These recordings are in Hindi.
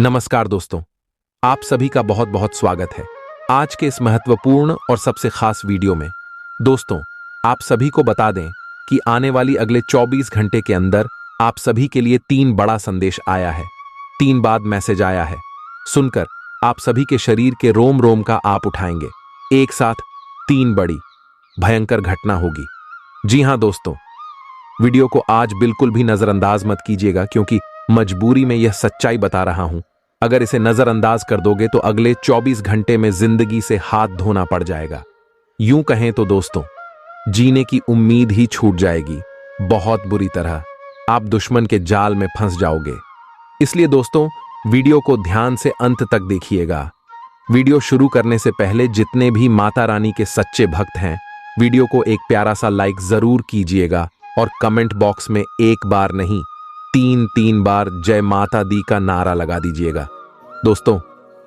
नमस्कार दोस्तों, आप सभी का बहुत बहुत स्वागत है आज के इस महत्वपूर्ण और सबसे खास वीडियो में। दोस्तों, आप सभी को बता दें कि आने वाली अगले 24 घंटे के अंदर आप सभी के लिए 3 बड़ा संदेश आया है। 3 बाद मैसेज आया है। सुनकर आप सभी के शरीर के रोम रोम का आप उठाएंगे। एक साथ 3 बड़ी भयंकर घटना होगी। जी हां दोस्तों, वीडियो को आज बिल्कुल भी नजरअंदाज मत कीजिएगा, क्योंकि मजबूरी में यह सच्चाई बता रहा हूं। अगर इसे नजरअंदाज कर दोगे तो अगले 24 घंटे में जिंदगी से हाथ धोना पड़ जाएगा। यूं कहें तो दोस्तों, जीने की उम्मीद ही छूट जाएगी। बहुत बुरी तरह आप दुश्मन के जाल में फंस जाओगे। इसलिए दोस्तों, वीडियो को ध्यान से अंत तक देखिएगा। वीडियो शुरू करने से पहले जितने भी माता रानी के सच्चे भक्त हैं, वीडियो को एक प्यारा सा लाइक जरूर कीजिएगा और कमेंट बॉक्स में एक बार नहीं 3 बार जय माता दी का नारा लगा दीजिएगा। दोस्तों,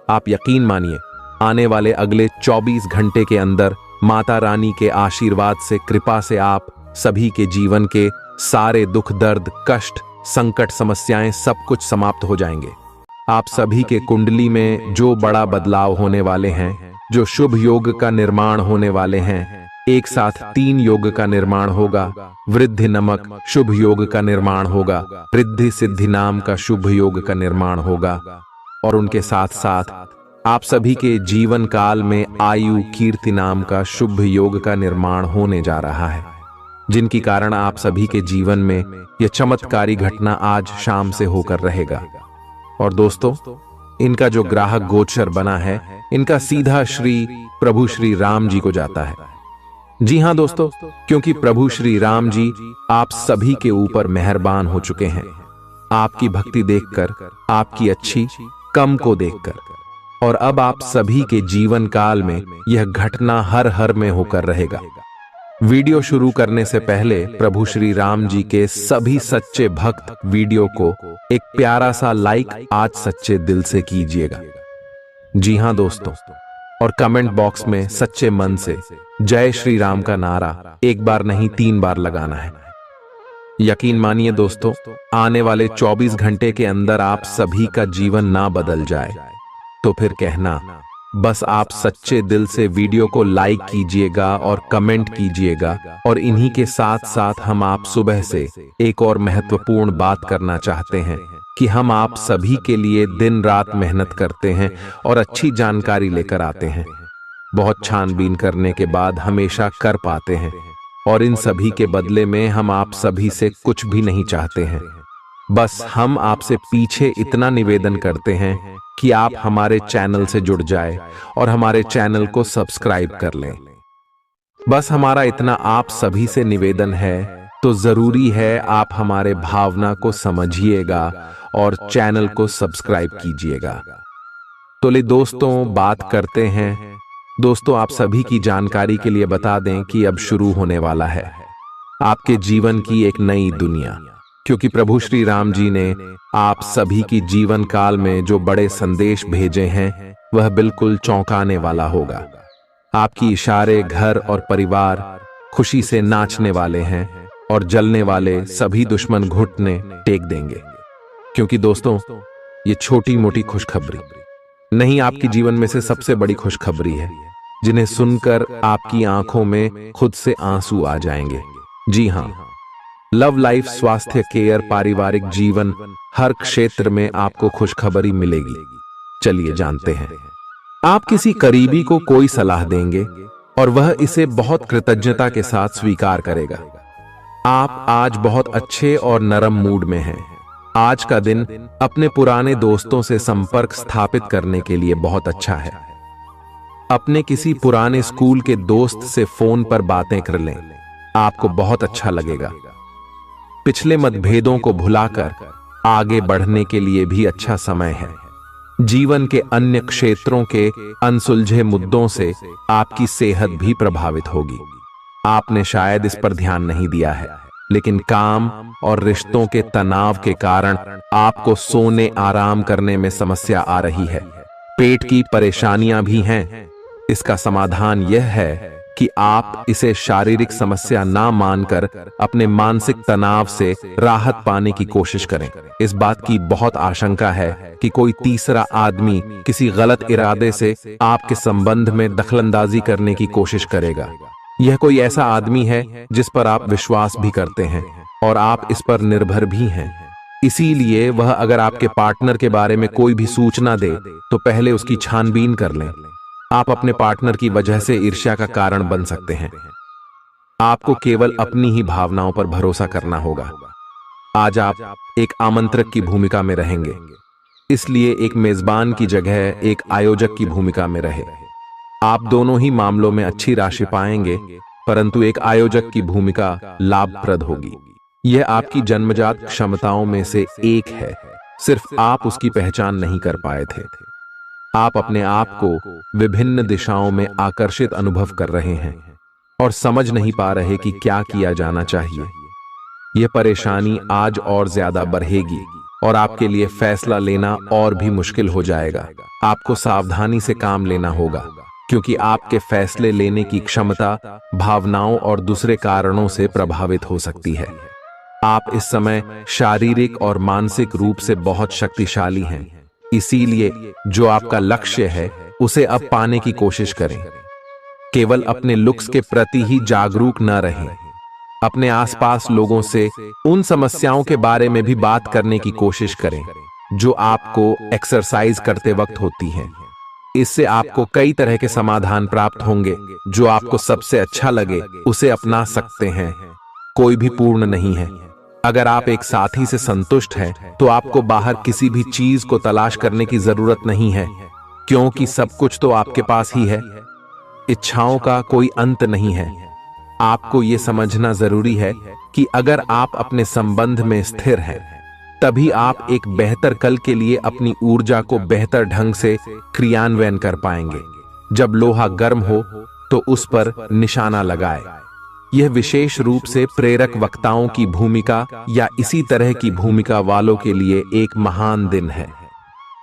आप यकीन मानिए, आने वाले अगले 24 घंटे के अंदर माता रानी के आशीर्वाद से, कृपा से आप सभी के जीवन के सारे दुख, दर्द, कष्ट, संकट, समस्याएं सब कुछ समाप्त हो जाएंगे। आप सभी के कुंडली में जो बड़ा बदलाव होने वाले हैं, जो शुभ योग का निर्माण होने वाले हैं, एक साथ 3 योग का निर्माण होगा। वृद्धि नमक शुभ योग का निर्माण होगा। रिद्धि सिद्धि नाम का शुभ योग का निर्माण होगा। और उनके साथ साथ आप सभी के जीवन काल में आयु कीर्ति नाम का शुभ योग का निर्माण होने जा रहा है, जिनकी कारण आप सभी के जीवन में यह चमत्कारी घटना आज शाम से होकर रहेगा। और दोस्तों, इनका जो ग्राहक गोचर बना है, इनका सीधा श्री प्रभु श्री राम जी को जाता है। जी हां दोस्तों, क्योंकि प्रभु श्री राम जी आप सभी के ऊपर मेहरबान हो चुके हैं। आपकी भक्ति देखकर, आपकी अच्छी कम को देखकर, और अब आप सभी के जीवन काल में यह घटना हर हर में होकर रहेगा। वीडियो शुरू करने से पहले प्रभु श्री राम जी के सभी सच्चे भक्त वीडियो को एक प्यारा सा लाइक आज सच्चे दिल से कीजिएगा। जी हां दोस्तों, और कमेंट बॉक्स में सच्चे मन से जय श्री राम का नारा एक बार नहीं 3 बार लगाना है। यकीन मानिए दोस्तों, आने वाले 24 घंटे के अंदर आप सभी का जीवन ना बदल जाए तो फिर कहना, बस आप सच्चे दिल से वीडियो को लाइक कीजिएगा और कमेंट कीजिएगा। और इन्हीं के साथ साथ हम आप सुबह से एक और महत्वपूर्ण बात करना चाहते हैं कि हम आप सभी के लिए दिन रात मेहनत करते हैं और अच्छी जानकारी लेकर आते हैं। बहुत छानबीन करने के बाद हमेशा कर पाते हैं, और इन सभी के बदले में हम आप सभी से कुछ भी नहीं चाहते हैं। बस हम आपसे पीछे इतना निवेदन करते हैं कि आप हमारे चैनल से जुड़ जाए और हमारे चैनल को सब्सक्राइब कर लें। बस हमारा इतना आप सभी से निवेदन है, तो जरूरी है आप हमारे भावना को समझिएगा और चैनल को सब्सक्राइब कीजिएगा। तो ले दोस्तों, बात करते हैं। दोस्तों, आप सभी की जानकारी के लिए बता दें कि अब शुरू होने वाला है आपके जीवन की एक नई दुनिया, क्योंकि प्रभु श्री राम जी ने आप सभी की जीवन काल में जो बड़े संदेश भेजे हैं, वह बिल्कुल चौंकाने वाला होगा। आपकी इशारे, घर और परिवार खुशी से नाचने वाले हैं और जलने वाले सभी दुश्मन घुटने टेक देंगे। क्योंकि दोस्तों, ये छोटी मोटी खुशखबरी नहीं, आपकी जीवन में से सबसे बड़ी खुशखबरी है, जिन्हें सुनकर आपकी आंखों में खुद से आंसू आ जाएंगे। जी हां, लव लाइफ, स्वास्थ्य केयर, पारिवारिक जीवन, हर क्षेत्र में आपको खुशखबरी मिलेगी। चलिए जानते हैं। आप किसी करीबी को कोई सलाह देंगे और वह इसे बहुत कृतज्ञता के साथ स्वीकार करेगा। आप आज बहुत अच्छे और नरम मूड में हैं। आज का दिन अपने पुराने दोस्तों से संपर्क स्थापित करने के लिए बहुत अच्छा है। अपने किसी पुराने स्कूल के दोस्त से फोन पर बातें कर लें, आपको बहुत अच्छा लगेगा। पिछले मतभेदों को भुलाकर आगे बढ़ने के लिए भी अच्छा समय है। जीवन के अन्य क्षेत्रों के अनसुलझे मुद्दों से आपकी सेहत भी प्रभावित होगी। आपने शायद इस पर ध्यान नहीं दिया है, लेकिन काम और रिश्तों के तनाव के कारण आपको सोने, आराम करने में समस्या आ रही है। पेट की परेशानियां भी हैं। इसका समाधान यह है कि आप इसे शारीरिक समस्या ना मानकर अपने मानसिक तनाव से राहत पाने की कोशिश करें। इस बात की बहुत आशंका है कि कोई तीसरा आदमी किसी गलत इरादे से आपके संबंध में दखलंदाजी करने की कोशिश करेगा। यह कोई ऐसा आदमी है जिस पर आप विश्वास भी करते हैं और आप इस पर निर्भर भी हैं। इसीलिए वह अगर आपके पार्टनर के बारे में कोई भी सूचना दे तो पहले उसकी छानबीन कर लें। आप अपने पार्टनर की वजह से ईर्ष्या का कारण बन सकते हैं। आपको केवल अपनी ही भावनाओं पर भरोसा करना होगा। आज आप एक आमंत्रक की भूमिका में रहेंगे, इसलिए एक मेजबान की जगह एक आयोजक की भूमिका में रहे। आप दोनों ही मामलों में अच्छी राशि पाएंगे, परंतु एक आयोजक की भूमिका लाभप्रद होगी। यह आपकी जन्मजात क्षमताओं में से एक है, सिर्फ आप उसकी पहचान नहीं कर पाए थे। आप अपने आप को विभिन्न दिशाओं में आकर्षित अनुभव कर रहे हैं और समझ नहीं पा रहे कि क्या किया जाना चाहिए। यह परेशानी आज और ज्यादा बढ़ेगी और आपके लिए फैसला लेना और भी मुश्किल हो जाएगा। आपको सावधानी से काम लेना होगा, क्योंकि आपके फैसले लेने की क्षमता भावनाओं और दूसरे कारणों से प्रभावित हो सकती है। आप इस समय शारीरिक और मानसिक रूप से बहुत शक्तिशाली हैं। इसीलिए जो आपका लक्ष्य है उसे अब पाने की कोशिश करें। केवल अपने लुक्स के प्रति ही जागरूक न रहें। अपने आसपास लोगों से उन समस्याओं के बारे में भी बात करने की कोशिश करें जो आपको एक्सरसाइज करते वक्त होती हैं। इससे आपको कई तरह के समाधान प्राप्त होंगे। जो आपको सबसे अच्छा लगे उसे अपना सकते हैं। कोई भी पूर्ण नहीं है। अगर आप एक साथी से संतुष्ट हैं तो आपको बाहर किसी भी चीज को तलाश करने की जरूरत नहीं है, क्योंकि सब कुछ तो आपके पास ही है। इच्छाओं का कोई अंत नहीं है। आपको यह समझना जरूरी है कि अगर आप अपने संबंध में स्थिर हैं, तभी आप एक बेहतर कल के लिए अपनी ऊर्जा को बेहतर ढंग से क्रियान्वयन कर पाएंगे। जब लोहा गर्म हो तो उस पर निशाना लगाए। यह विशेष रूप से प्रेरक वक्ताओं की भूमिका या इसी तरह की भूमिका वालों के लिए एक महान दिन है।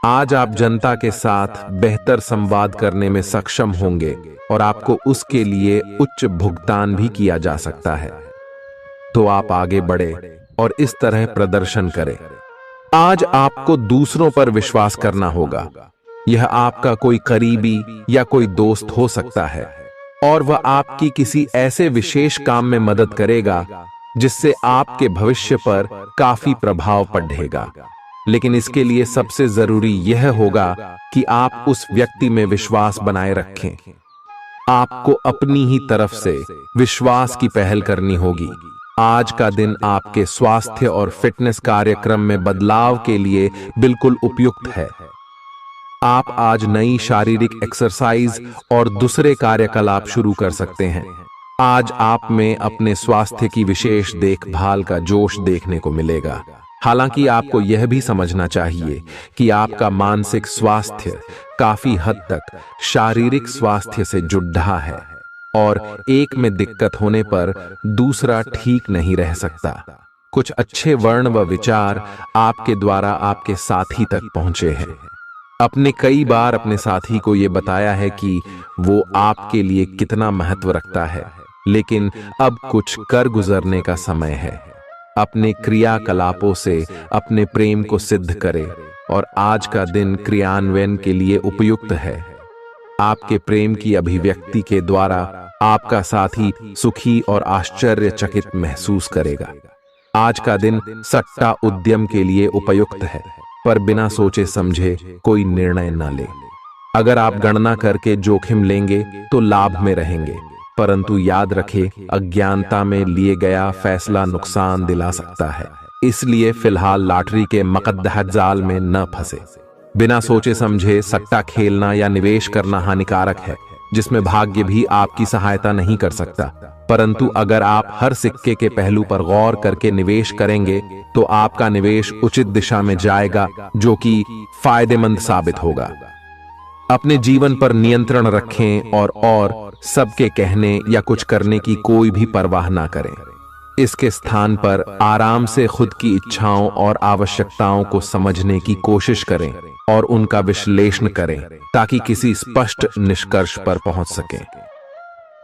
आज आप जनता के साथ बेहतर संवाद करने में सक्षम होंगे और आपको उसके लिए उच्च भुगतान भी किया जा सकता है। तो आप आगे बढ़े और इस तरह प्रदर्शन करें। आज आपको दूसरों पर विश्वास करना होगा। यह आपका कोई करीबी या कोई दोस्त हो सकता है और वह आपकी किसी ऐसे विशेष काम में मदद करेगा जिससे आपके भविष्य पर काफी प्रभाव पड़ेगा। लेकिन इसके लिए सबसे जरूरी यह होगा कि आप उस व्यक्ति में विश्वास बनाए रखें। आपको अपनी ही तरफ से विश्वास की पहल करनी होगी। आज का दिन आपके स्वास्थ्य और फिटनेस कार्यक्रम में बदलाव के लिए बिल्कुल उपयुक्त है। आप आज नई शारीरिक एक्सरसाइज और दूसरे कार्यकलाप शुरू कर सकते हैं। आज आप में अपने स्वास्थ्य की विशेष देखभाल का जोश देखने को मिलेगा। हालांकि आपको यह भी समझना चाहिए कि आपका मानसिक स्वास्थ्य काफी हद तक शारीरिक स्वास्थ्य से जुड़ा है और एक में दिक्कत होने पर दूसरा ठीक नहीं रह सकता। कुछ अच्छे वर्ण व विचार आपके द्वारा आपके साथी तक पहुंचे हैं। अपने कई बार अपने साथी को यह बताया है कि वो आपके लिए कितना महत्व रखता है, लेकिन अब कुछ कर गुजरने का समय है। अपने क्रियाकलापों से अपने प्रेम को सिद्ध करें और आज का दिन क्रियान्वयन के लिए उपयुक्त है। आपके प्रेम की अभिव्यक्ति के द्वारा आपका साथी सुखी और आश्चर्यचकित महसूस करेगा। आज का दिन सट्टा उद्यम के लिए उपयुक्त है, पर बिना सोचे समझे कोई निर्णय न ले। अगर आप गणना करके जोखिम लेंगे तो लाभ में रहेंगे, परंतु याद रखें अज्ञानता में लिए गया फैसला नुकसान दिला सकता है। इसलिए फिलहाल लॉटरी के मकद्दह जाल में न फंसे। बिना सोचे समझे सट्टा खेलना या निवेश करना हानिकारक है, जिसमें भाग्य भी आपकी सहायता नहीं कर सकता। परंतु अगर आप हर सिक्के के पहलू पर गौर करके निवेश करेंगे तो आपका निवेश उचित दिशा में जाएगा, जो कि फायदेमंद साबित होगा। अपने जीवन पर नियंत्रण रखें और सबके कहने या कुछ करने की कोई भी परवाह ना करें। इसके स्थान पर आराम से खुद की इच्छाओं और आवश्यकताओं को समझने की कोशिश करें और उनका विश्लेषण करें ताकि किसी स्पष्ट निष्कर्ष पर पहुंच सकें।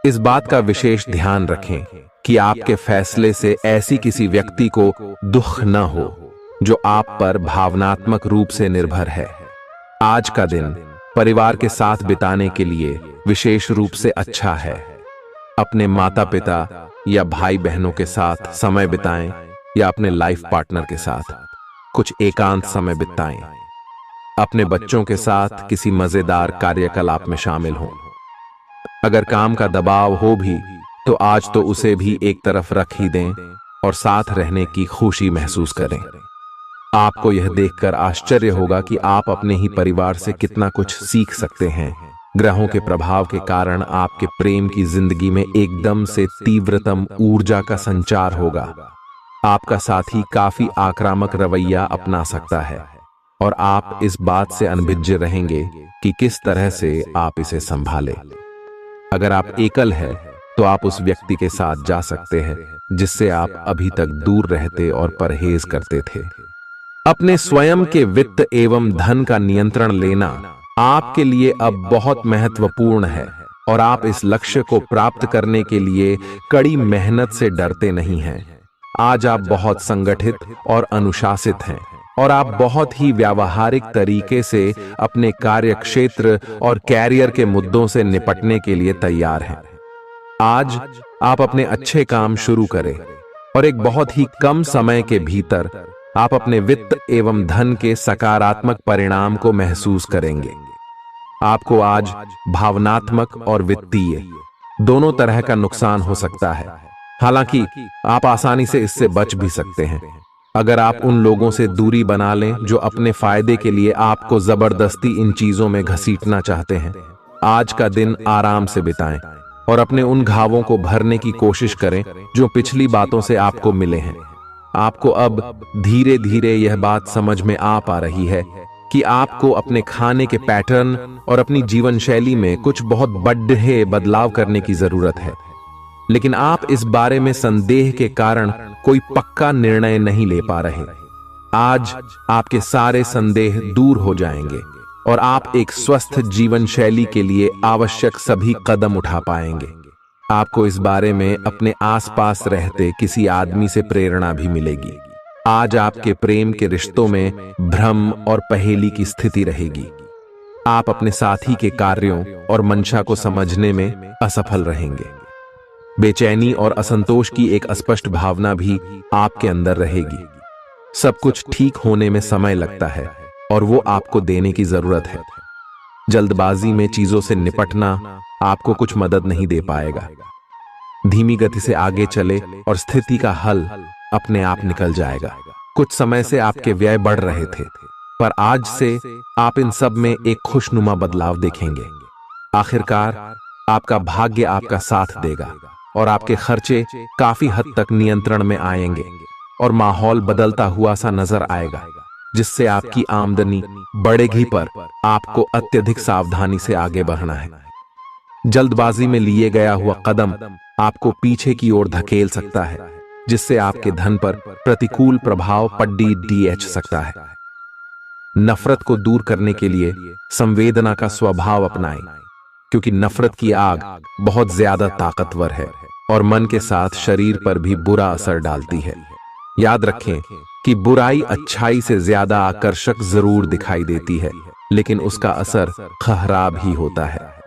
इस बात का विशेष ध्यान रखें कि आपके फैसले से ऐसी किसी व्यक्ति को दुख न हो जो आप पर भावनात्मक रूप से निर्भर है। आज का दिन परिवार के साथ बिताने के लिए विशेष रूप से अच्छा है। अपने माता पिता या भाई बहनों के साथ समय बिताएं या अपने लाइफ पार्टनर के साथ कुछ एकांत समय बिताएं। अपने बच्चों के साथ किसी मजेदार कार्यकलाप में शामिल हों। अगर काम का दबाव हो भी तो आज तो उसे भी एक तरफ रख ही दें और साथ रहने की खुशी महसूस करें। आपको यह देखकर आश्चर्य होगा कि आप अपने ही परिवार से कितना कुछ सीख सकते हैं। ग्रहों के प्रभाव के कारण आपके प्रेम की जिंदगी में एकदम से तीव्रतम ऊर्जा का संचार होगा। आपका साथी काफी आक्रामक रवैया अपना सकता है और आप इस बात से अनभिज्ञ रहेंगे कि किस तरह से आप इसे संभालें। अगर आप एकल है तो आप उस व्यक्ति के साथ जा सकते हैं जिससे आप अभी तक दूर रहते और परहेज करते थे। अपने स्वयं के वित्त एवं धन का नियंत्रण लेना आपके लिए अब बहुत महत्वपूर्ण है और आप इस लक्ष्य को प्राप्त करने के लिए कड़ी मेहनत से डरते नहीं हैं। आज आप बहुत संगठित और अनुशासित हैं और आप बहुत ही व्यावहारिक तरीके से अपने कार्य क्षेत्र और कैरियर के मुद्दों से निपटने के लिए तैयार हैं। आज आप अपने अच्छे काम शुरू करें और एक बहुत ही कम समय के भीतर आप अपने वित्त एवं धन के सकारात्मक परिणाम को महसूस करेंगे। आपको आज भावनात्मक और वित्तीय दोनों तरह का नुकसान हो सकता है। हालांकि आप आसानी से इससे बच भी सकते हैं अगर आप उन लोगों से दूरी बना लें जो अपने फायदे के लिए आपको जबरदस्ती इन चीजों में घसीटना चाहते हैं। आज का दिन आराम से बिताएं और अपने उन घावों को भरने की कोशिश करें जो पिछली बातों से आपको मिले हैं। आपको अब धीरे धीरे यह बात समझ में आ पा रही है कि आपको अपने खाने के पैटर्न और अपनी जीवन शैली में कुछ बहुत बड़े बदलाव करने की जरूरत है, लेकिन आप इस बारे में संदेह के कारण कोई पक्का निर्णय नहीं ले पा रहे। आज आपके सारे संदेह दूर हो जाएंगे और आप एक स्वस्थ जीवन शैली के लिए आवश्यक सभी कदम उठा पाएंगे। आपको इस बारे में अपने आसपास रहते किसी आदमी से प्रेरणा भी मिलेगी। आज आपके प्रेम के रिश्तों में भ्रम और पहेली की स्थिति रहेगी। आप अपने साथी के कार्यों और मंशा को समझने में असफल रहेंगे। बेचैनी और असंतोष की एक अस्पष्ट भावना भी आपके अंदर रहेगी। सब कुछ ठीक होने में समय लगता है और वो आपको देने की जरूरत है। जल्दबाजी में चीजों से निपटना आपको कुछ मदद नहीं दे पाएगा। धीमी गति से आगे चले और स्थिति का हल अपने आप निकल जाएगा। कुछ समय से आपके व्यय बढ़ रहे थे, पर आज से आप इन सब में एक खुशनुमा बदलाव देखेंगे। आखिरकार आपका भाग्य आपका साथ देगा और आपके खर्चे काफी हद तक नियंत्रण में आएंगे और माहौल बदलता हुआ सा नजर आएगा, जिससे आपकी आमदनी बढ़ेगी, पर आपको अत्यधिक सावधानी से आगे बढ़ना है। जल्दबाजी में लिए गया हुआ कदम आपको पीछे की ओर धकेल सकता है, जिससे आपके धन पर प्रतिकूल प्रभाव पड़ सकता है। नफरत को दूर करने के लिए संवेदना का स्वभाव अपनाएं, क्योंकि नफरत की आग बहुत ज्यादा ताकतवर है और मन के साथ शरीर पर भी बुरा असर डालती है। याद रखें कि बुराई अच्छाई से ज्यादा आकर्षक जरूर दिखाई देती है, लेकिन उसका असर खराब ही होता है।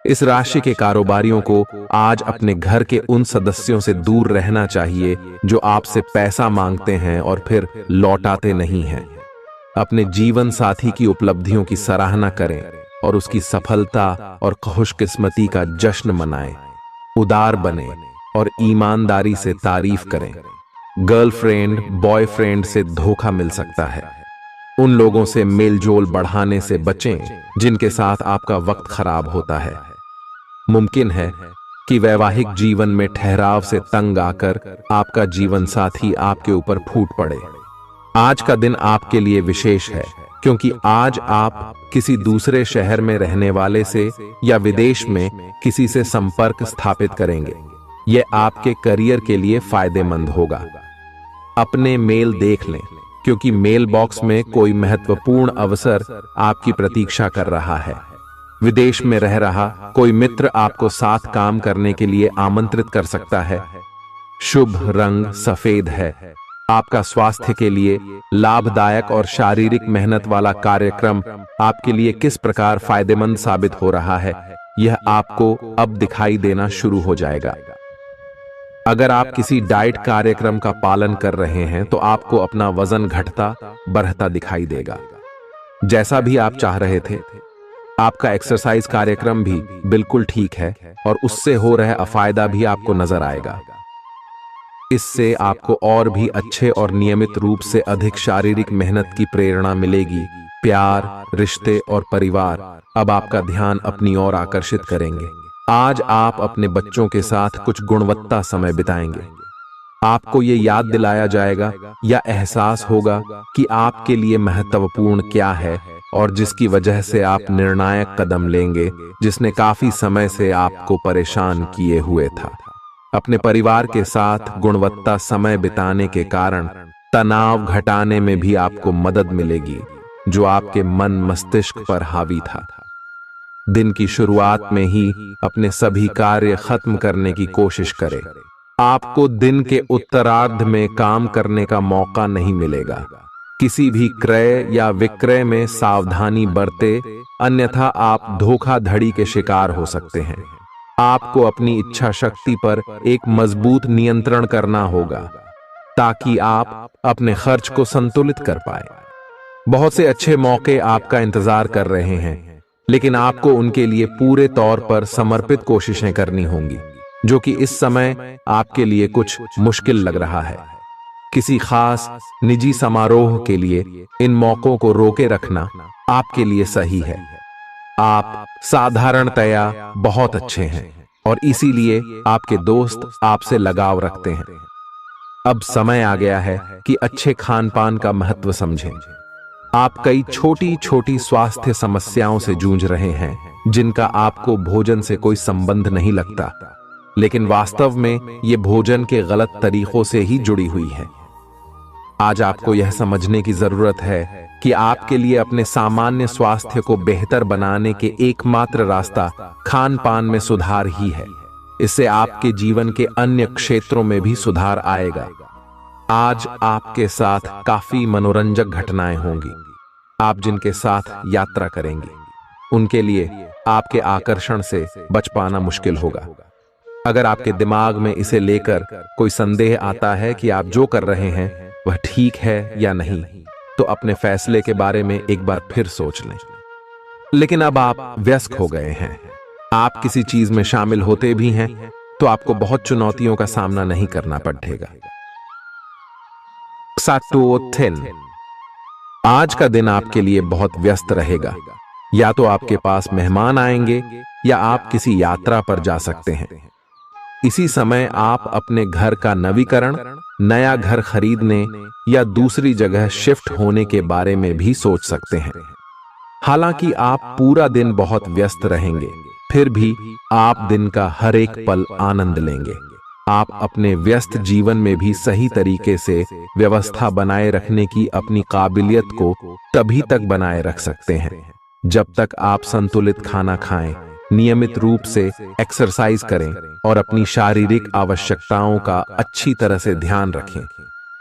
इस राशि के कारोबारियों को आज अपने घर के उन सदस्यों से दूर रहना चाहिए जो आपसे पैसा मांगते हैं और फिर लौटाते नहीं हैं। अपने जीवन साथी की उपलब्धियों की सराहना करें और उसकी सफलता और खुशकिस्मती का जश्न मनाएं। उदार बने और ईमानदारी से तारीफ करें। गर्लफ्रेंड बॉयफ्रेंड से धोखा मिल सकता है। उन लोगों से मेलजोल बढ़ाने से बचें जिनके साथ आपका वक्त खराब होता है। मुमकिन है कि वैवाहिक जीवन में ठहराव से तंग आकर आपका जीवन साथी आपके ऊपर फूट पड़े। आज का दिन आपके लिए विशेष है, क्योंकि आज आप किसी दूसरे शहर में रहने वाले से या विदेश में किसी से संपर्क स्थापित करेंगे। यह आपके करियर के लिए फायदेमंद होगा। अपने मेल देख लें, क्योंकि मेल बॉक्स में कोई महत्वपूर्ण अवसर आपकी प्रतीक्षा कर रहा है। विदेश में रह रहा कोई मित्र आपको साथ काम करने के लिए आमंत्रित कर सकता है। शुभ रंग सफेद है। आपका स्वास्थ्य के लिए लाभदायक और शारीरिक मेहनत वाला कार्यक्रम आपके लिए किस प्रकार फायदेमंद साबित हो रहा है, यह आपको अब दिखाई देना शुरू हो जाएगा। अगर आप किसी डाइट कार्यक्रम का पालन कर रहे हैं तो आपको अपना वजन घटता बढ़ता दिखाई देगा, जैसा भी आप चाह रहे थे। आपका एक्सरसाइज कार्यक्रम भी बिल्कुल ठीक है और उससे हो रहा अफायदा भी आपको नजर आएगा। इससे आपको और भी अच्छे और नियमित रूप से अधिक शारीरिक मेहनत की प्रेरणा मिलेगी। प्यार, रिश्ते और परिवार अब आपका ध्यान अपनी ओर आकर्षित करेंगे। आज आप अपने बच्चों के साथ कुछ गुणवत्ता समय बिताएंगे। आपको ये याद दिलाया जाएगा या एहसास होगा कि आपके लिए महत्वपूर्ण क्या है और जिसकी वजह से आप निर्णायक कदम लेंगे, जिसने काफी समय से आपको परेशान किए हुए था। अपने परिवार के साथ गुणवत्ता समय बिताने के कारण तनाव घटाने में भी आपको मदद मिलेगी, जो आपके मन मस्तिष्क पर हावी था। दिन की शुरुआत में ही अपने सभी कार्य खत्म करने की कोशिश करें। आपको दिन के उत्तरार्ध में काम करने का मौका नहीं मिलेगा। किसी भी क्रय या विक्रय में सावधानी बरते, अन्यथा आप धोखाधड़ी के शिकार हो सकते हैं। आपको अपनी इच्छा शक्ति पर एक मजबूत नियंत्रण करना होगा ताकि आप अपने खर्च को संतुलित कर पाए। बहुत से अच्छे मौके आपका इंतजार कर रहे हैं, लेकिन आपको उनके लिए पूरे तौर पर समर्पित कोशिशें करनी होंगी, जो कि इस समय आपके लिए कुछ मुश्किल लग रहा है। किसी खास निजी समारोह के लिए इन मौकों को रोके रखना आपके लिए सही है। आप साधारणतया बहुत अच्छे हैं और इसीलिए आपके दोस्त आपसे लगाव रखते हैं। अब समय आ गया है कि अच्छे खान पान का महत्व समझें। आप कई छोटी छोटी स्वास्थ्य समस्याओं से जूझ रहे हैं, जिनका आपको भोजन से कोई संबंध नहीं लगता, लेकिन वास्तव में ये भोजन के गलत तरीकों से ही जुड़ी हुई है। आज आपको यह समझने की जरूरत है कि आपके लिए अपने सामान्य स्वास्थ्य को बेहतर बनाने के एकमात्र रास्ता खान पान में सुधार ही है। इससे आपके जीवन के अन्य क्षेत्रों में भी सुधार आएगा। आज आपके साथ काफी मनोरंजक घटनाएं होंगी। आप जिनके साथ यात्रा करेंगे, उनके लिए आपके आकर्षण से बच पाना मुश्किल होगा। अगर आपके दिमाग में इसे लेकर कोई संदेह आता है कि आप जो कर रहे हैं वह ठीक है या नहीं, तो अपने फैसले के बारे में एक बार फिर सोच लें। लेकिन अब आप व्यस्त हो गए हैं, आप किसी चीज में शामिल होते भी हैं तो आपको बहुत चुनौतियों का सामना नहीं करना पड़ेगा। आज का दिन आपके लिए बहुत व्यस्त रहेगा। या तो आपके पास मेहमान आएंगे या आप किसी यात्रा पर जा सकते हैं। इसी समय आप अपने घर का नवीकरण, नया घर खरीदने या दूसरी जगह शिफ्ट होने के बारे में भी सोच सकते हैं। हालांकि आप पूरा दिन बहुत व्यस्त रहेंगे, फिर भी आप दिन का हर एक पल आनंद लेंगे। आप अपने व्यस्त जीवन में भी सही तरीके से व्यवस्था बनाए रखने की अपनी काबिलियत को तभी तक बनाए रख सकते हैं जब तक आप संतुलित खाना खाएं, नियमित रूप से एक्सरसाइज करें और अपनी शारीरिक आवश्यकताओं का अच्छी तरह से ध्यान रखें।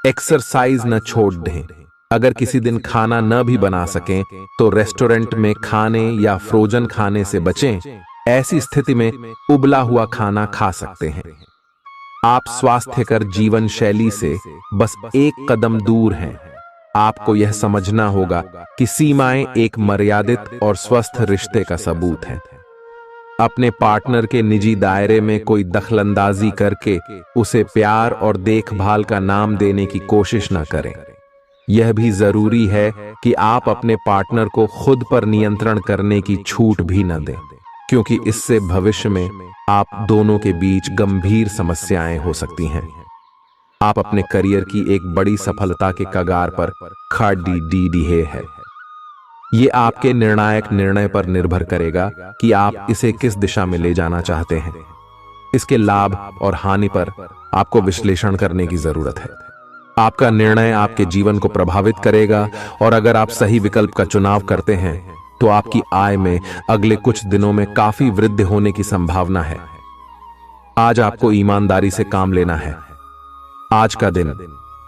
एक्सरसाइज न छोड़ दें। अगर किसी दिन खाना न भी बना सकें तो रेस्टोरेंट में खाने या फ्रोजन खाने से बचें। ऐसी स्थिति में उबला हुआ खाना खा सकते हैं। आप स्वास्थ्यकर जीवन शैली से बस एक कदम दूर हैं। आपको यह समझना होगा कि सीमाएं एक मर्यादित और स्वस्थ रिश्ते का सबूत हैं। अपने पार्टनर के निजी दायरे में कोई दखलंदाजी करके उसे प्यार और देखभाल का नाम देने की कोशिश न करें। यह भी जरूरी है कि आप अपने पार्टनर को खुद पर नियंत्रण करने की छूट भी न दें, क्योंकि इससे भविष्य में आप दोनों के बीच गंभीर समस्याएं हो सकती हैं। आप अपने करियर की एक बड़ी सफलता के कगार पर खड़ी है। ये आपके निर्णायक निर्णय पर निर्भर करेगा कि आप इसे किस दिशा में ले जाना चाहते हैं। इसके लाभ और हानि पर आपको विश्लेषण करने की जरूरत है। आपका निर्णय आपके जीवन को प्रभावित करेगा और अगर आप सही विकल्प का चुनाव करते हैं तो आपकी आय में अगले कुछ दिनों में काफी वृद्धि होने की संभावना है। आज आपको ईमानदारी से काम लेना है। आज का दिन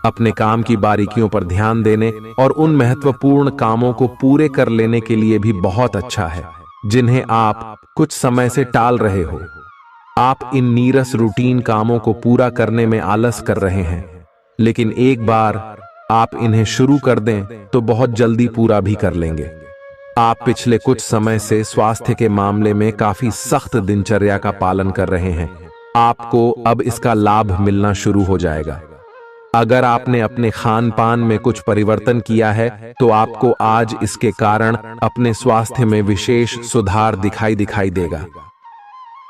अपने काम की बारीकियों पर ध्यान देने और उन महत्वपूर्ण कामों को पूरे कर लेने के लिए भी बहुत अच्छा है जिन्हें आप कुछ समय से टाल रहे हो। आप इन नीरस रूटीन कामों को पूरा करने में आलस कर रहे हैं, लेकिन एक बार आप इन्हें शुरू कर दें तो बहुत जल्दी पूरा भी कर लेंगे। आप पिछले कुछ समय से स्वास्थ्य के मामले में काफी सख्त दिनचर्या का पालन कर रहे हैं। आपको अब इसका लाभ मिलना शुरू हो जाएगा। अगर आपने अपने खान पान में कुछ परिवर्तन किया है तो आपको आज इसके कारण अपने स्वास्थ्य में विशेष सुधार दिखाई देगा।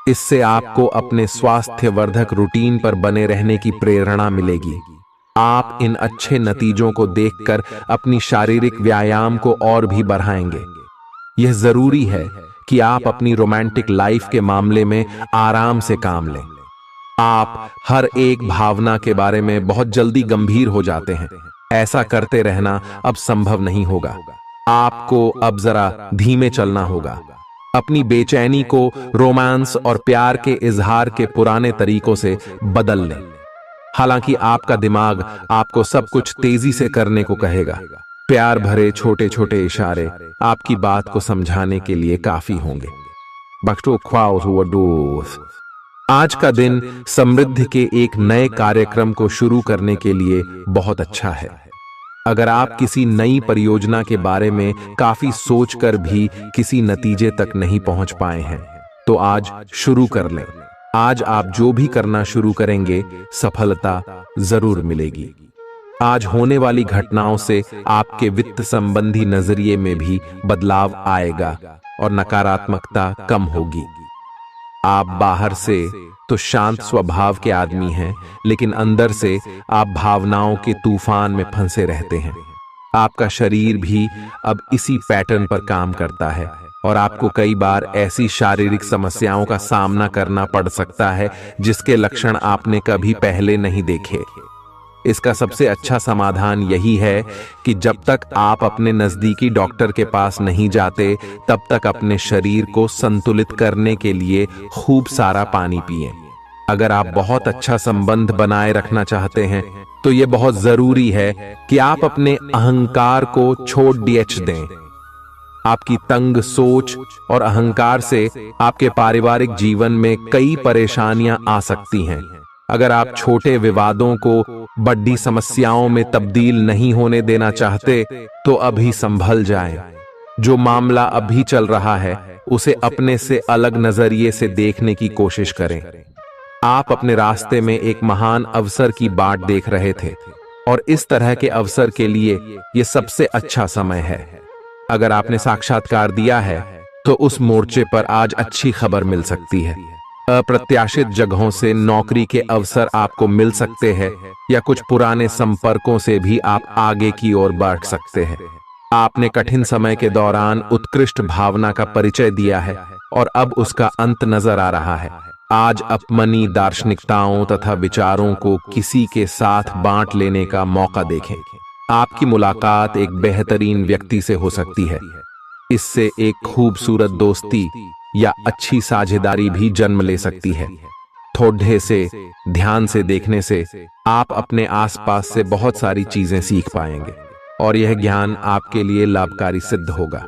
इससे आपको अपने स्वास्थ्य वर्धक रूटीन पर बने रहने की प्रेरणा मिलेगी। आप इन अच्छे नतीजों को देखकर अपनी शारीरिक व्यायाम को और भी बढ़ाएंगे। यह जरूरी है कि आप अपनी रोमांटिक लाइफ के मामले में आराम से काम लें। आप हर एक भावना के बारे में बहुत जल्दी गंभीर हो जाते हैं। ऐसा करते रहना अब संभव नहीं होगा। आपको अब जरा धीमे चलना होगा। अपनी बेचैनी को रोमांस और प्यार के इजहार के पुराने तरीकों से बदल लें। हालांकि आपका दिमाग आपको सब कुछ तेजी से करने को कहेगा। प्यार भरे छोटे छोटे इशारे आपकी बात को समझाने के लिए काफी होंगे। आज का दिन समृद्धि के एक नए कार्यक्रम को शुरू करने के लिए बहुत अच्छा है। अगर आप किसी नई परियोजना के बारे में काफी सोचकर भी किसी नतीजे तक नहीं पहुंच पाए हैं, तो आज शुरू कर लें। आज आप जो भी करना शुरू करेंगे, सफलता जरूर मिलेगी। आज होने वाली घटनाओं से आपके वित्त संबंधी नजरिए में भी बदलाव आएगा और नकारात्मकता कम होगी। आप बाहर से तो शांत स्वभाव के आदमी हैं, लेकिन अंदर से आप भावनाओं के तूफान में फंसे रहते हैं। आपका शरीर भी अब इसी पैटर्न पर काम करता है और आपको कई बार ऐसी शारीरिक समस्याओं का सामना करना पड़ सकता है जिसके लक्षण आपने कभी पहले नहीं देखे। इसका सबसे अच्छा समाधान यही है कि जब तक आप अपने नजदीकी डॉक्टर के पास नहीं जाते, तब तक अपने शरीर को संतुलित करने के लिए खूब सारा पानी पिएं। अगर आप बहुत अच्छा संबंध बनाए रखना चाहते हैं, तो यह बहुत जरूरी है कि आप अपने अहंकार को छोड़ दें। आपकी तंग सोच और अहंकार से आपके पारिवारिक जीवन में कई परेशानियां आ सकती हैं। अगर आप छोटे विवादों को बड़ी समस्याओं में तब्दील नहीं होने देना चाहते, तो अभी संभल जाएं। जो मामला अभी चल रहा है, उसे अपने से अलग नजरिए से देखने की कोशिश करें। आप अपने रास्ते में एक महान अवसर की बाट देख रहे थे और इस तरह के अवसर के लिए यह सबसे अच्छा समय है। अगर आपने साक्षात्कार दिया है, तो उस मोर्चे पर आज अच्छी खबर मिल सकती है। अप्रत्याशित जगहों से नौकरी के अवसर आपको मिल सकते हैं या कुछ पुराने संपर्कों से भी आप आगे की ओर बढ़ सकते हैं। आपने कठिन समय के दौरान उत्कृष्ट भावना का परिचय दिया है और अब उसका अंत नजर आ रहा है। आज अपनी दार्शनिकताओं तथा विचारों को किसी के साथ बांट लेने का मौका देखें। आपकी मुलाकात एक बेहतरीन व्यक्ति से हो सकती है। इससे एक खूबसूरत दोस्ती या अच्छी साझेदारी भी जन्म ले सकती है। थोड़े से ध्यान से देखने से आप अपने आसपास से बहुत सारी चीजें सीख पाएंगे और यह ज्ञान आपके लिए लाभकारी सिद्ध होगा।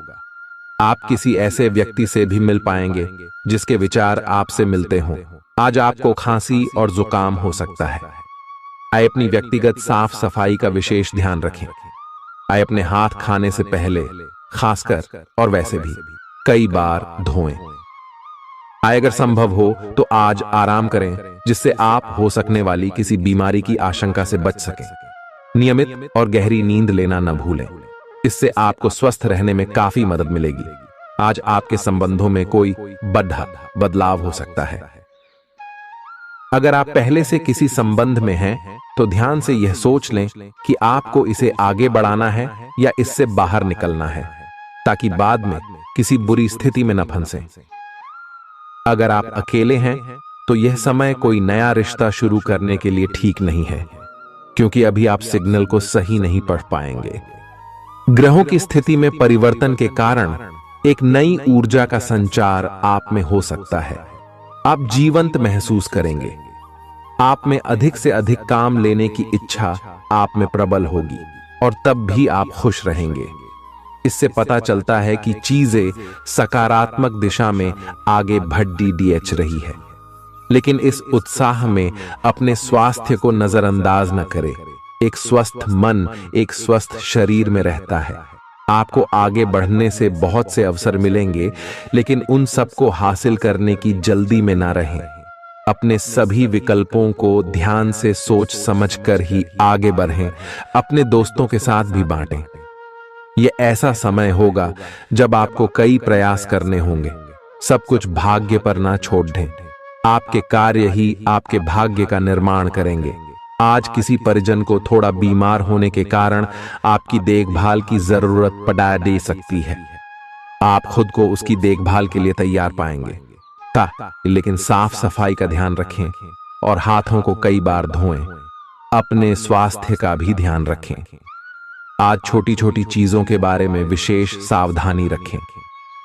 आप किसी ऐसे व्यक्ति से भी मिल पाएंगे जिसके विचार आपसे मिलते हों। आज आपको खांसी और जुकाम हो सकता है। आइए अपनी व्यक्तिगत साफ सफाई का विशेष ध्यान रखें। आइए अपने हाथ खाने से पहले खासकर और वैसे भी कई बार धोएं। आइए अगर संभव हो तो आज आराम करें, जिससे आप हो सकने वाली किसी बीमारी की आशंका से बच सकें। नियमित और गहरी नींद लेना न भूलें। इससे आपको स्वस्थ रहने में काफी मदद मिलेगी। आज आपके संबंधों में कोई बड़ा बदलाव हो सकता है। अगर आप पहले से किसी संबंध में हैं, तो ध्यान से यह सोच लें कि आपको इसे आगे बढ़ाना है या इससे बाहर निकलना है, ताकि बाद में किसी बुरी स्थिति में न फंसें। अगर आप अकेले हैं, तो यह समय कोई नया रिश्ता शुरू करने के लिए ठीक नहीं है, क्योंकि अभी आप सिग्नल को सही नहीं पढ़ पाएंगे। ग्रहों की स्थिति में परिवर्तन के कारण एक नई ऊर्जा का संचार आप में हो सकता है। आप जीवंत महसूस करेंगे। आप में अधिक से अधिक काम लेने की इच्छा आप में प्रबल होगी और तब भी आप खुश रहेंगे। इससे पता चलता है कि चीजें सकारात्मक दिशा में आगे बढ़ रही है। लेकिन इस उत्साह में अपने स्वास्थ्य को नजरअंदाज न करें। एक स्वस्थ मन एक स्वस्थ शरीर में रहता है। आपको आगे बढ़ने से बहुत से अवसर मिलेंगे, लेकिन उन सबको हासिल करने की जल्दी में ना रहें। अपने सभी विकल्पों को ध्यान से सोच समझकर ही आगे बढ़ें। अपने दोस्तों के साथ भी बांटें। यह ऐसा समय होगा जब आपको कई प्रयास करने होंगे। सब कुछ भाग्य पर ना छोड़ दें। आपके कार्य ही आपके भाग्य का निर्माण करेंगे। आज किसी परिजन को थोड़ा बीमार होने के कारण आपकी देखभाल की जरूरत पड़ा दे सकती है। आप खुद को उसकी देखभाल के लिए तैयार पाएंगे। लेकिन साफ सफाई का ध्यान रखें और हाथों को कई बार धोएं। अपने स्वास्थ्य का भी ध्यान रखें। आज छोटी छोटी चीजों के बारे में विशेष सावधानी रखें,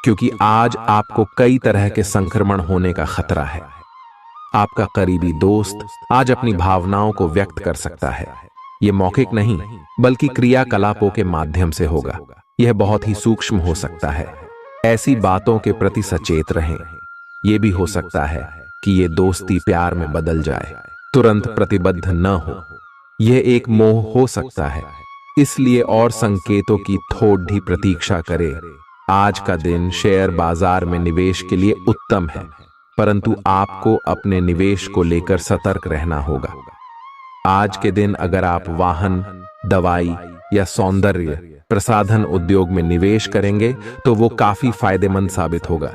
क्योंकि आज आपको कई तरह के संक्रमण होने का खतरा है। आपका करीबी दोस्त आज अपनी भावनाओं को व्यक्त कर सकता है। यह मौखिक नहीं बल्कि क्रियाकलापों के माध्यम से होगा। यह बहुत ही सूक्ष्म हो सकता है। ऐसी बातों के प्रति सचेत रहें। यह भी हो सकता है कि यह दोस्ती प्यार में बदल जाए। तुरंत प्रतिबद्ध न हो। यह एक मोह हो सकता है, इसलिए और संकेतों की थोड़ी प्रतीक्षा करें। आज का दिन शेयर बाजार में निवेश के लिए उत्तम है, परंतु आपको अपने निवेश को लेकर सतर्क रहना होगा। आज के दिन अगर आप वाहन, दवाई या सौंदर्य प्रसाधन उद्योग में निवेश करेंगे तो वो काफी फायदेमंद साबित होगा।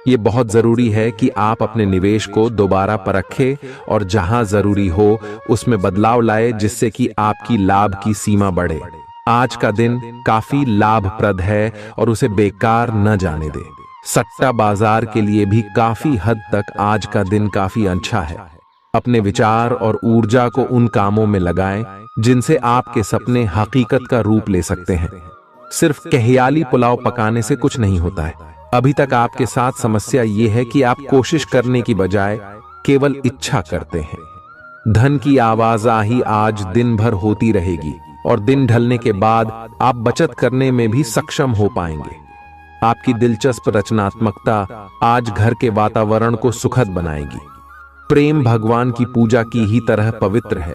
ये बहुत जरूरी है कि आप अपने निवेश को दोबारा परखें और जहां जरूरी हो उसमें बदलाव लाए, जिससे कि आपकी लाभ की सीमा बढ़े। आज का दिन काफी लाभप्रद है और उसे बेकार न जाने दें। सट्टा बाजार के लिए भी काफी हद तक आज का दिन काफी अच्छा है। अपने विचार और ऊर्जा को उन कामों में लगाएं जिनसे आपके सपने हकीकत का रूप ले सकते हैं। सिर्फ कहियाली पुलाव पकाने से कुछ नहीं होता है। अभी तक आपके साथ समस्या ये है कि आप कोशिश करने की बजाय केवल इच्छा करते हैं। धन की आवाजाही आज दिन भर होती रहेगी और दिन ढलने के बाद आप बचत करने में भी सक्षम हो पाएंगे। आपकी दिलचस्प रचनात्मकता आज घर के वातावरण को सुखद बनाएगी। प्रेम भगवान की पूजा की ही तरह पवित्र है।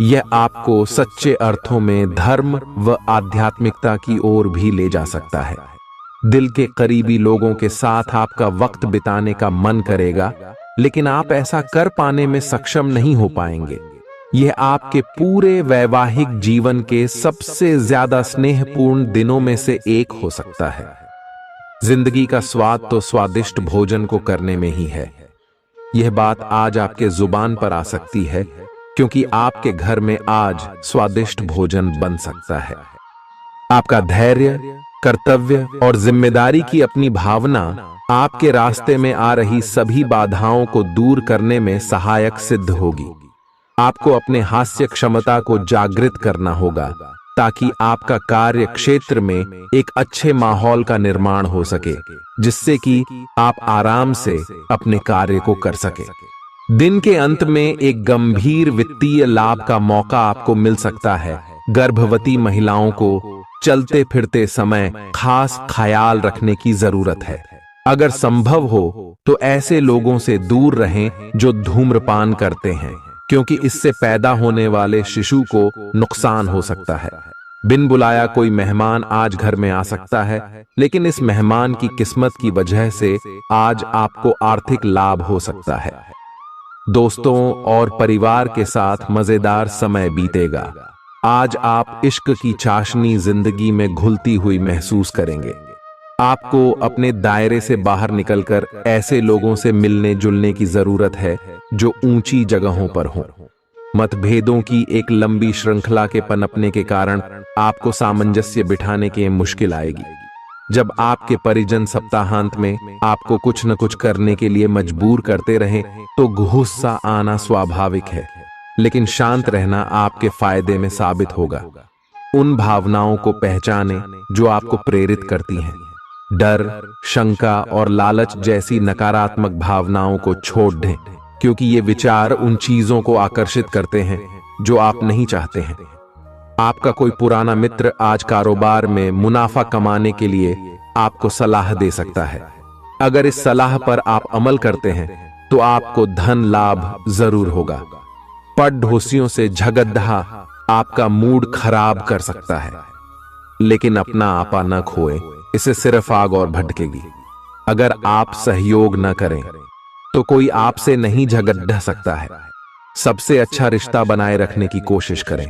यह आपको सच्चे अर्थों में धर्म व आध्यात्मिकता की ओर भी ले जा सकता है। दिल के करीबी लोगों के साथ आपका वक्त बिताने का मन करेगा, लेकिन आप ऐसा कर पाने में सक्षम नहीं हो पाएंगे। यह आपके पूरे वैवाहिक जीवन के सबसे ज्यादा स्नेहपूर्ण दिनों में से एक हो सकता है। जिंदगी का स्वाद तो स्वादिष्ट भोजन को करने में ही है। यह बात आज आपके जुबान पर आ सकती है, क्योंकि आपके घर में आज स्वादिष्ट भोजन बन सकता है। आपका धैर्य, कर्तव्य और जिम्मेदारी की अपनी भावना आपके रास्ते में आ रही सभी बाधाओं को दूर करने में सहायक सिद्ध होगी। आपको अपने हास्य क्षमता को जागृत करना होगा, ताकि आपका कार्य क्षेत्र में एक अच्छे माहौल का निर्माण हो सके, जिससे कि आप आराम से अपने कार्य को कर सके। दिन के अंत में एक गंभीर वित्तीय लाभ का मौका आपको मिल सकता है। गर्भवती महिलाओं को चलते फिरते समय खास ख्याल रखने की जरूरत है। अगर संभव हो तो ऐसे लोगों से दूर रहें जो धूम्रपान करते हैं, क्योंकि इससे पैदा होने वाले शिशु को नुकसान हो सकता है। बिन बुलाया कोई मेहमान आज घर में आ सकता है, लेकिन इस मेहमान की किस्मत की वजह से आज आपको आर्थिक लाभ हो सकता है। दोस्तों और परिवार के साथ मजेदार समय बीतेगा। आज आप इश्क की चाशनी जिंदगी में घुलती हुई महसूस करेंगे। आपको अपने दायरे से बाहर निकलकर ऐसे लोगों से मिलने जुलने की जरूरत है जो ऊंची जगहों पर हों। मतभेदों की एक लंबी श्रृंखला के पनपने के कारण आपको सामंजस्य बिठाने की मुश्किल आएगी। जब आपके परिजन सप्ताहांत में आपको कुछ न कुछ करने के लिए मजबूर करते रहें तो गुस्सा आना स्वाभाविक है, लेकिन शांत रहना आपके फायदे में साबित होगा। उन भावनाओं को पहचानें जो आपको प्रेरित करती हैं। डर, शंका और लालच जैसी नकारात्मक भावनाओं को छोड़ दें, क्योंकि ये विचार उन चीजों को आकर्षित करते हैं जो आप नहीं चाहते हैं। आपका कोई पुराना मित्र आज कारोबार में मुनाफा कमाने के लिए आपको सलाह दे सकता है। अगर इस सलाह पर आप अमल करते हैं तो आपको धन लाभ जरूर होगा। पड़ोसियों से झगड़ा आपका मूड खराब कर सकता है, लेकिन अपना आपा न खोए, इससे सिर्फ आग और भड़केगी। अगर आप सहयोग न करें तो कोई आपसे नहीं झगड़ सकता है। सबसे अच्छा रिश्ता बनाए रखने की कोशिश करें।